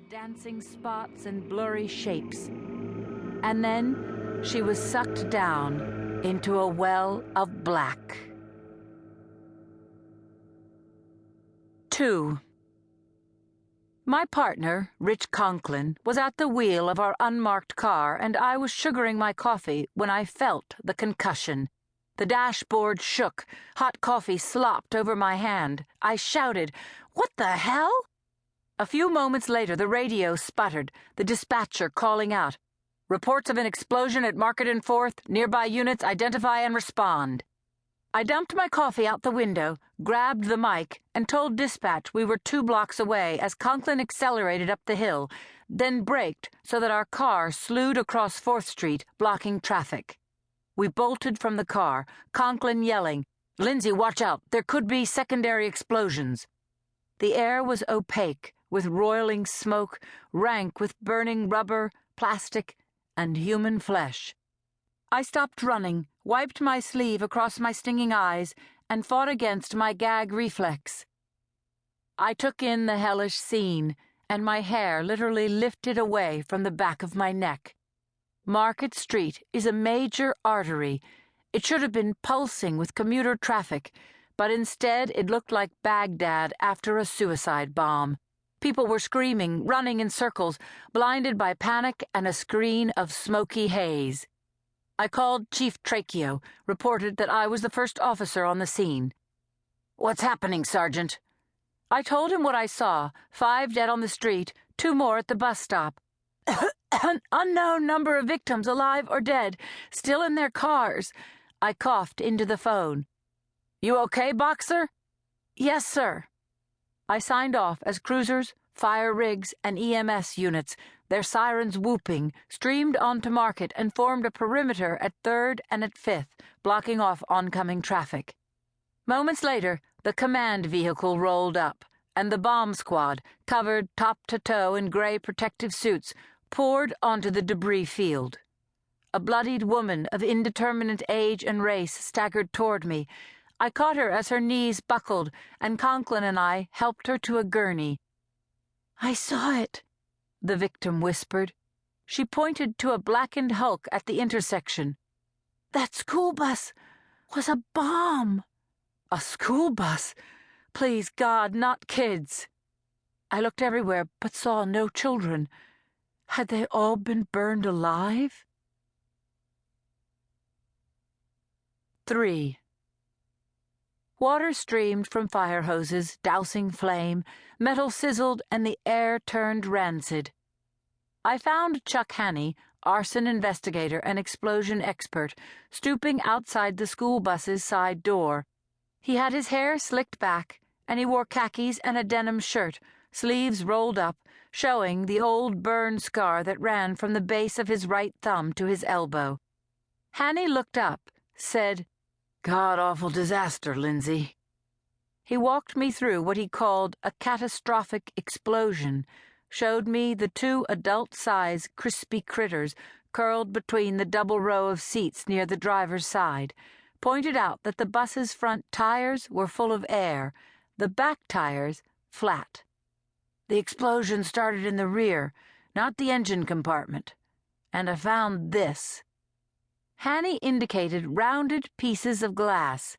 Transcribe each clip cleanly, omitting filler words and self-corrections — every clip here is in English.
Dancing spots and blurry shapes. And then she was sucked down into a well of black. 2. My partner, Rich Conklin, was at the wheel of our unmarked car, and I was sugaring my coffee when I felt the concussion. The dashboard shook. Hot coffee slopped over my hand. I shouted, "What the hell?" A few moments later, the radio sputtered, the dispatcher calling out, "Reports of an explosion at Market and Fourth. Nearby units identify and respond." I dumped my coffee out the window, grabbed the mic, and told dispatch we were 2 blocks away as Conklin accelerated up the hill, then braked so that our car slewed across 4th Street, blocking traffic. We bolted from the car, Conklin yelling, "Lindsay, watch out, there could be secondary explosions." The air was opaque, with roiling smoke, rank with burning rubber, plastic, and human flesh. I stopped running, wiped my sleeve across my stinging eyes, and fought against my gag reflex. I took in the hellish scene, and my hair literally lifted away from the back of my neck. Market Street is a major artery. It should have been pulsing with commuter traffic, but instead it looked like Baghdad after a suicide bomb. People were screaming, running in circles, blinded by panic and a screen of smoky haze. I called Chief Tracheo, reported that I was the first officer on the scene. "What's happening, Sergeant?" I told him what I saw: 5 dead on the street, 2 more at the bus stop. An unknown number of victims, alive or dead, still in their cars. I coughed into the phone. "You okay, Boxer?" "Yes, sir." I signed off as cruisers, fire rigs, and EMS units, their sirens whooping, streamed onto Market and formed a perimeter at 3rd and at 5th, blocking off oncoming traffic. Moments later, the command vehicle rolled up, and the bomb squad, covered top to toe in gray protective suits, poured onto the debris field. A bloodied woman of indeterminate age and race staggered toward me. I caught her as her knees buckled, and Conklin and I helped her to a gurney. "I saw it," the victim whispered. She pointed to a blackened hulk at the intersection. "That school bus was a bomb." "A school bus? Please, God, not kids." I looked everywhere but saw no children. Had they all been burned alive? 3. Water streamed from fire hoses, dousing flame, metal sizzled, and the air turned rancid. I found Chuck Haney, arson investigator and explosion expert, stooping outside the school bus's side door. He had his hair slicked back, and he wore khakis and a denim shirt, sleeves rolled up, showing the old burn scar that ran from the base of his right thumb to his elbow. Haney looked up, said, "God-awful disaster, Lindsay." He walked me through what he called a catastrophic explosion, showed me the 2 adult-size crispy critters curled between the double row of seats near the driver's side, pointed out that the bus's front tires were full of air, the back tires flat. The explosion started in the rear, not the engine compartment. And I found this. Haney indicated rounded pieces of glass,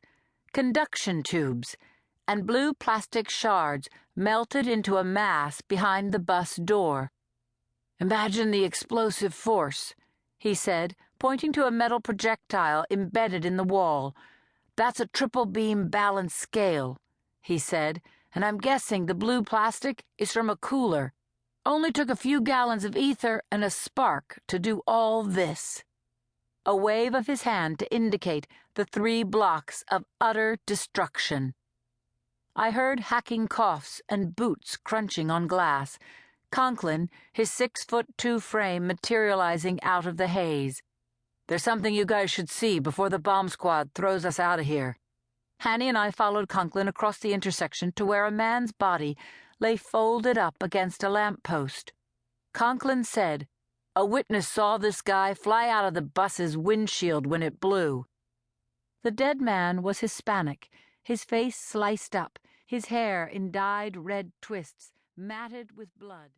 conduction tubes, and blue plastic shards melted into a mass behind the bus door. "Imagine the explosive force," he said, pointing to a metal projectile embedded in the wall. "That's a triple beam balance scale," he said, "and I'm guessing the blue plastic is from a cooler. Only took a few gallons of ether and a spark to do all this." A wave of his hand to indicate the 3 blocks of utter destruction. I heard hacking coughs and boots crunching on glass. Conklin, his 6'2" frame materializing out of the haze. "There's something you guys should see before the bomb squad throws us out of here." Haney and I followed Conklin across the intersection to where a man's body lay folded up against a lamppost. Conklin said, "A witness saw this guy fly out of the bus's windshield when it blew." The dead man was Hispanic, his face sliced up, his hair in dyed red twists, matted with blood.